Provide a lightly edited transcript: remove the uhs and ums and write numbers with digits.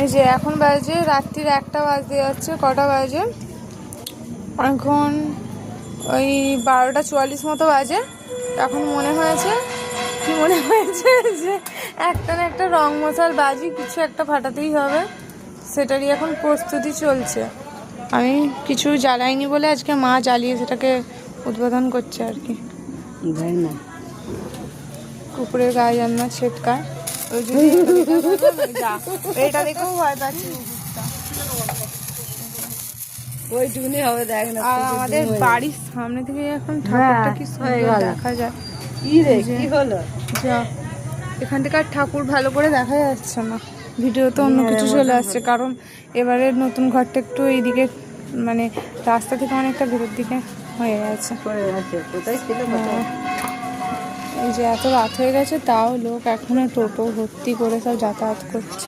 এই যে এখন বাজে রাত্রির 1টা বাজতে যাচ্ছে। কটা বাজে এখন? ওই 12টা 44 মতো বাজে। এখন মনে হয়েছে যে একটা না একটা রং মশাল বাজি কিছু একটা ফাটাতেই হবে, সেটারই এখন প্রস্তুতি চলছে। আমি কিছু জ্বালাইনি বলে আজকে মা জ্বালিয়ে সেটাকে উদ্বোধন করছে আর কি। কুকুরের গায়ে জান্না ছেটকা এটা দেখেও ভয় পাচ্ছি। ওইটুকুনি হবে, দেখ না। আর আমাদের বাড়ির সামনে থেকে এখন ঠাকুরটা কি সুন্দর দেখা যায়। কি রে, কি হলো? যা, এখান থেকে আর ঠাকুর ভালো করে দেখা যাচ্ছে না, ভিডিওতে অন্য কিছু চলে আসছে। কারণ এবারের নতুন ঘরটা একটু এইদিকে মানে রাস্তা থেকে অনেকটা ভেতর দিকে হয়ে গেছে। কোথায় ছিল? এই যে এত রাত হয়ে গেছে তাও লোক এখনো টোটো ভর্তি করে সব যাতায়াত করছে।